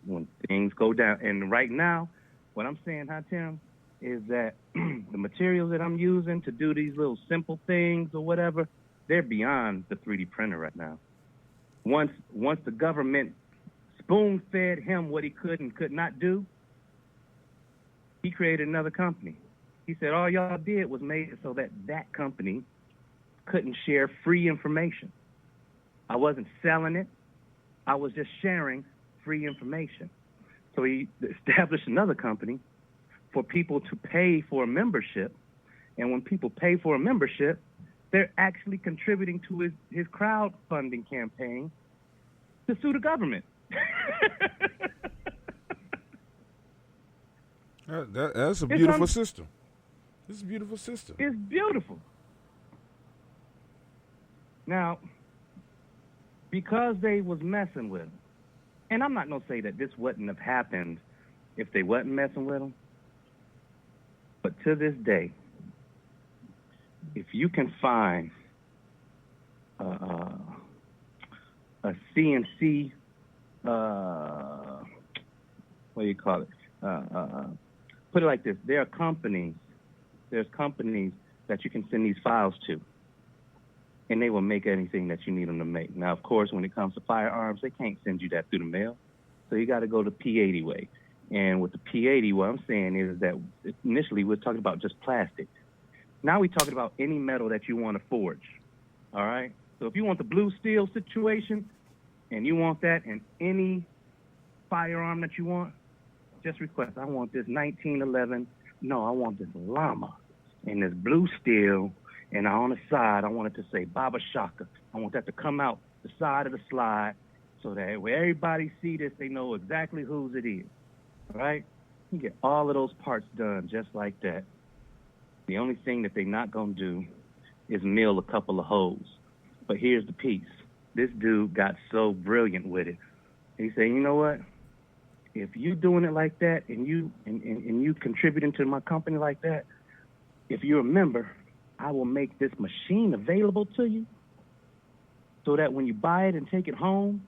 things go down, and right now, what I'm saying, Hatem, is that the materials that I'm using to do these little simple things or whatever, they're beyond the 3D printer right now. Once the government spoon-fed him what he could and could not do, he created another company. He said all y'all did was made it so that that company couldn't share free information. I wasn't selling it. I was just sharing free information. So he established another company for people to pay for a membership. And when people pay for a membership, they're actually contributing to his crowdfunding campaign to sue the government. That's a beautiful system. It's a beautiful system. It's beautiful. Now, because they was messing with him, and I'm not going to say that this wouldn't have happened if they wasn't messing with him, but to this day, if you can find a CNC, what do you call it? Put it like this: there's companies that you can send these files to, and they will make anything that you need them to make. Now, of course, when it comes to firearms, they can't send you that through the mail, so you got to go the P80 way. And with the P80, what I'm saying is that initially we're talking about just plastic. Now we're talking about any metal that you want to forge, all right? So if you want the blue steel situation and you want that in any firearm that you want, just request, I want this 1911. No, I want this llama and this blue steel, and on the side, I want it to say Baba Shaka. I want that to come out the side of the slide so that when everybody see this, they know exactly whose it is, all right? You get all of those parts done just like that. The only thing that they're not going to do is mill a couple of holes. But here's the piece. This dude got so brilliant with it. He said, you know what? If you doing it like that and you contributing to my company like that, if you're a member, I will make this machine available to you so that when you buy it and take it home,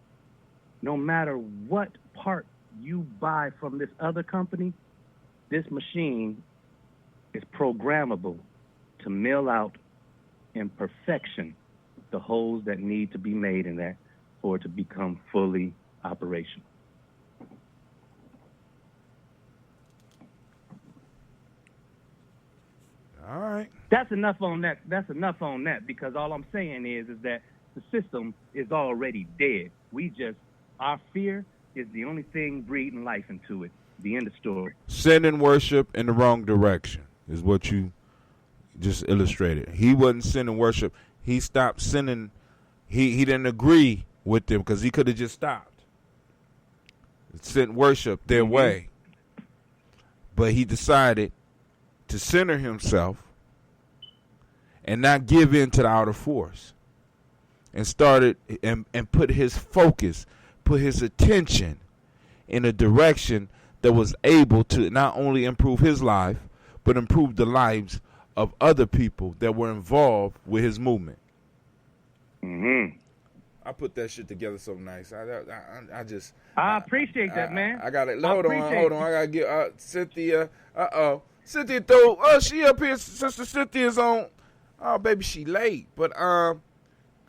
no matter what part you buy from this other company, this machine is programmable to mill out in perfection the holes that need to be made in that for it to become fully operational. All right. That's enough on that. That's enough on that, because all I'm saying is that the system is already dead. Our fear is the only thing breathing life into it. The end of story. Sending worship in the wrong direction is what you just illustrated. He wasn't sending worship. He stopped sending. He didn't agree with them because he could have just stopped. Sent worship their way. But he decided to center himself and not give in to the outer force, and started and put his focus, put his attention in a direction that was able to not only improve his life, but improve the lives of other people that were involved with his movement. I put that shit together so nice. I appreciate that, man. I got it. Hold on. I gotta get Cynthia. Cynthia though. She up here. Sister Cynthia's on. Oh, baby, she late. But call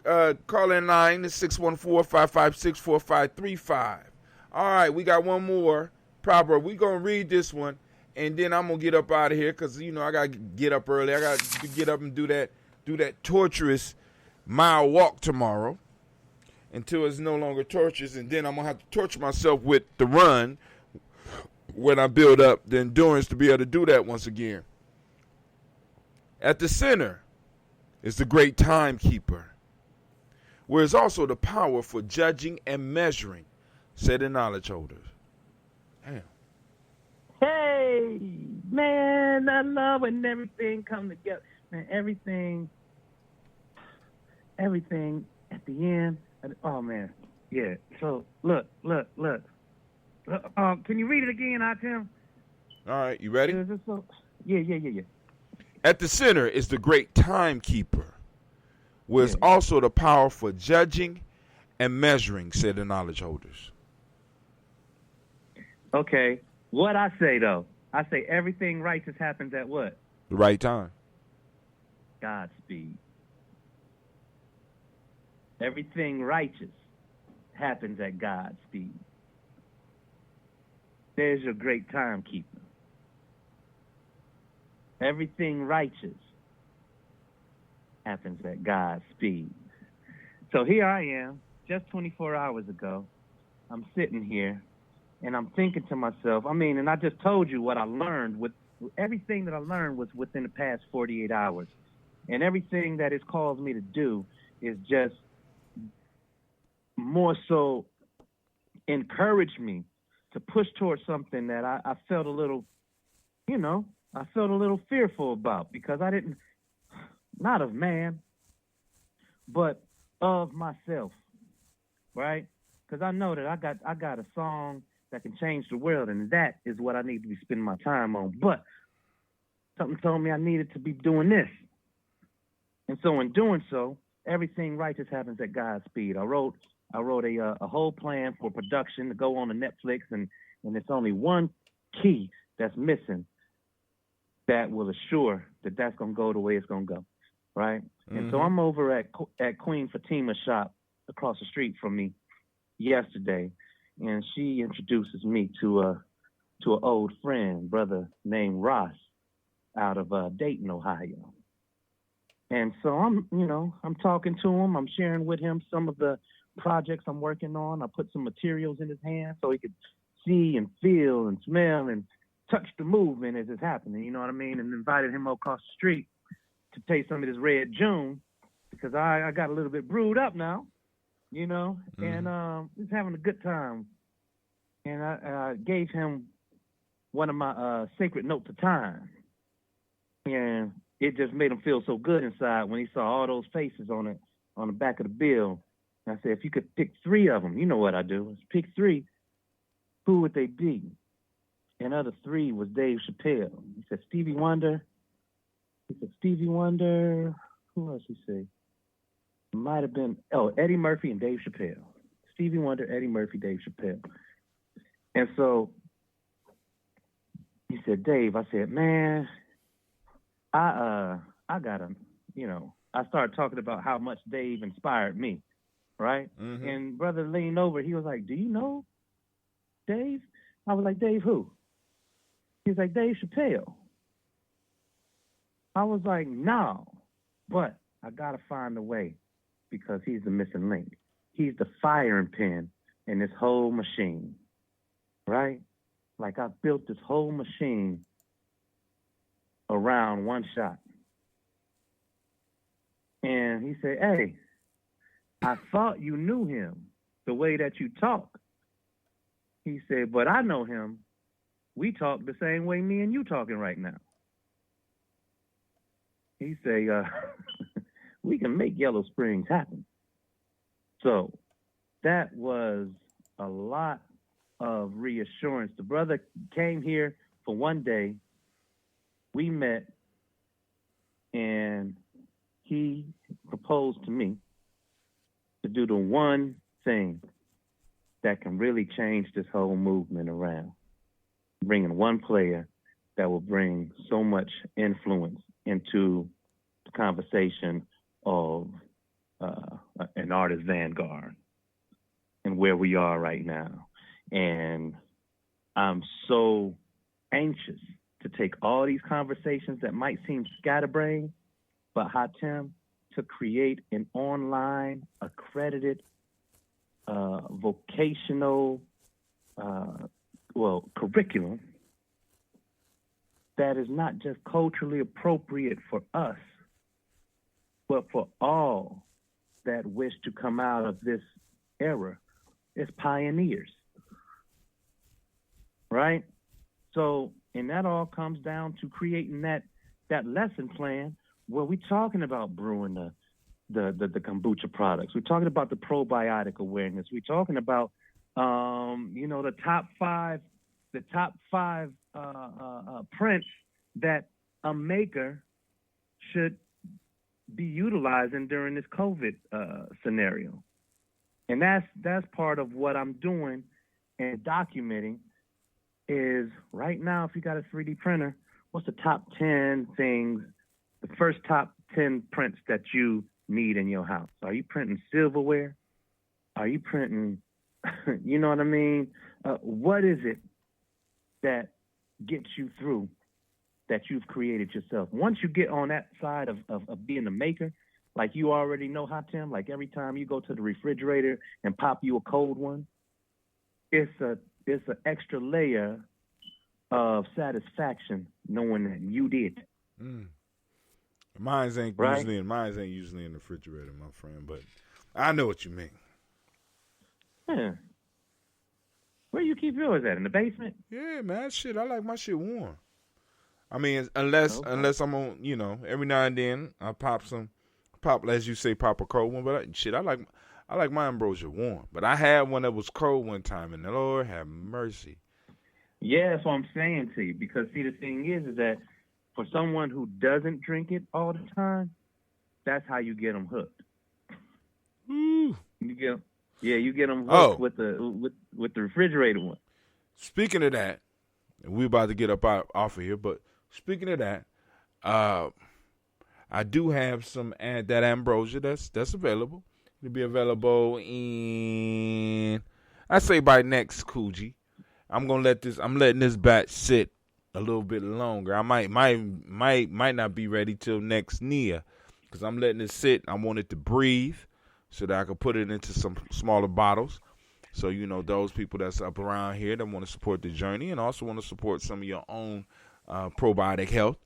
in 614-556-4535. All right, we got one more proverb. We gonna read this one, and then I'm gonna get up out of here because I gotta get up early. I gotta get up and do that torturous mile walk tomorrow until it's no longer torturous, and then I'm gonna have to torture myself with the run when I build up the endurance to be able to do that once again. At the center is the great timekeeper, where is also the power for judging and measuring, said the knowledge holders. Damn. Hey, man, I love when everything come together. Man, everything at the end. Oh, man. Yeah. So, look. Can you read it again, Tim? All right, you ready? Yeah. At the center is the great timekeeper, where is also the power for judging and measuring, said the knowledge holders. Okay. What I say, though, I say everything righteous happens at what? The right time. Godspeed. Everything righteous happens at God's speed. There's your great timekeeper. everything righteous happens at God's speed. So here I am, just 24 hours ago. I'm sitting here, and I'm thinking to myself, and I just told you what I learned. With everything that I learned was within the past 48 hours. And everything that it's caused me to do is just more so encourage me to push towards something that I felt a little, I felt a little fearful about, because I didn't, not of man, but of myself, right? Because I know that I got a song that can change the world, and that is what I need to be spending my time on. But something told me I needed to be doing this. And so in doing so, everything righteous happens at God's speed. I wrote a whole plan for production to go on to Netflix, and it's only one key that's missing that will assure that that's going to go the way it's going to go, right? Mm-hmm. And so I'm over at Queen Fatima's shop across the street from me yesterday, and she introduces me to an old friend, brother named Ross, out of Dayton, Ohio. And so I'm talking to him. I'm sharing with him some of the projects I'm working on. I put some materials in his hand so he could see and feel and smell and touch the movement as it's happening, you know what I mean? And invited him across the street to taste some of this Red June, because I got a little bit brewed up now, mm-hmm. And he's having a good time. And I gave him one of my sacred notes of time. And it just made him feel so good inside when he saw all those faces on the back of the bill. And I said, if you could pick 3 of them, you know what I do, is pick 3, who would they be? And other 3 was Dave Chappelle. He said Stevie Wonder. Who else he say? Might have been, Eddie Murphy and Dave Chappelle. Stevie Wonder, Eddie Murphy, Dave Chappelle. And so he said, Dave, I said, man, I gotta, I started talking about how much Dave inspired me, right? Mm-hmm. And brother leaned over, he was like, do you know Dave? I was like, Dave who? He was like, Dave Chappelle. I was like, no, but I gotta find a way, because he's the missing link. He's the firing pin in this whole machine, right? Like I built this whole machine around one shot. And he said, hey, I thought you knew him the way that you talk. He said, but I know him. We talk the same way me and you talking right now. He say, we can make Yellow Springs happen. So that was a lot of reassurance. The brother came here for one day. We met, and he proposed to me to do the one thing that can really change this whole movement around, bringing one player that will bring so much influence into the conversation of an artist vanguard and where we are right now. And I'm so anxious to take all these conversations that might seem scatterbrained, but Hatem, to create an online accredited vocational curriculum that is not just culturally appropriate for us, but for all that wish to come out of this era as pioneers, right? So, and that all comes down to creating that lesson plan where we're talking about brewing the kombucha products. We're talking about the probiotic awareness. We're talking about the top five prints that a maker should be utilizing during this COVID scenario. And that's part of what I'm doing and documenting is right now, if you got a 3D printer, what's the top 10 things, the first top 10 prints that you need in your house? Are you printing silverware? Are you printing, you know what I mean? What is it that gets you through that you've created yourself. Once you get on that side of being the maker, like you already know how, Tim, like every time you go to the refrigerator and pop you a cold one, it's an extra layer of satisfaction knowing that you did. Mine's ain't Right? usually in the refrigerator, my friend, but I know what you mean. Yeah. Where you keep yours at? In the basement? Yeah, man, shit, I like my shit warm. I mean, unless I'm on, every now and then I pop, as you say, pop a cold one. But I like my ambrosia warm. But I had one that was cold one time, and the Lord have mercy. Yeah, that's what I'm saying to you. Because see, the thing is that for someone who doesn't drink it all the time, that's how you get them hooked. Ooh. You get them hooked with the refrigerator one. Speaking of that, and we're about to get up off of here, but speaking of that, I do have that ambrosia that's available. It'll be available in, I say, by next Coogee. I'm letting this batch sit a little bit longer. I might not be ready till next Nia, because I'm letting it sit. I want it to breathe so that I can put it into some smaller bottles. So, those people that's up around here that want to support the journey and also want to support some of your own probiotic health,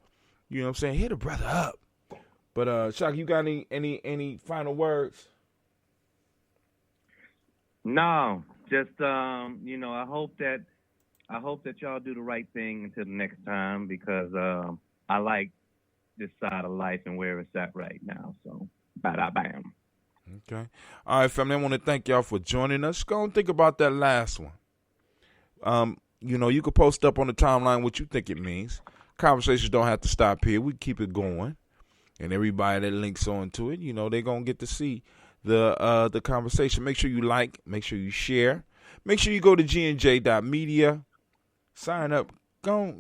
you know what I'm saying? Hit a brother up. But, Shock, you got any final words? No, just I hope that y'all do the right thing until the next time, because I like this side of life and where it's at right now. So, bam. Okay. All right, family, I want to thank y'all for joining us. Go and think about that last one. You could post up on the timeline what you think it means. Conversations don't have to stop here. We keep it going. And everybody that links on to it, they're going to get to see the conversation. Make sure you like. Make sure you share. Make sure you go to gnj.media. Sign up. Go,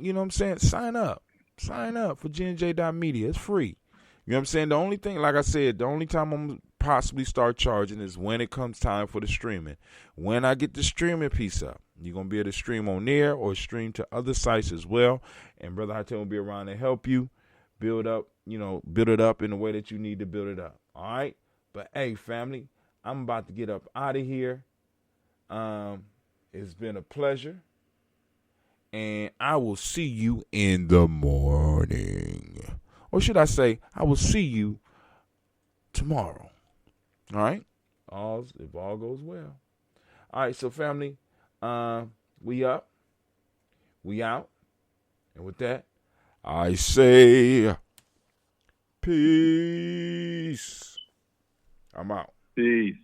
sign up. Sign up for gnj.media. It's free. You know what I'm saying? The only thing, like I said, the only time I'm going to possibly start charging is when it comes time for the streaming. When I get the streaming piece up, you're going to be able to stream on there or stream to other sites as well. And Brother Hatem will be around to help you build it up in the way that you need to build it up. All right? But, hey, family, I'm about to get up out of here. It's been a pleasure. And I will see you in the morning. Or should I say, I will see you tomorrow. All right? If all goes well. All right, so family, we up. We out. And with that, I say peace. I'm out. Peace.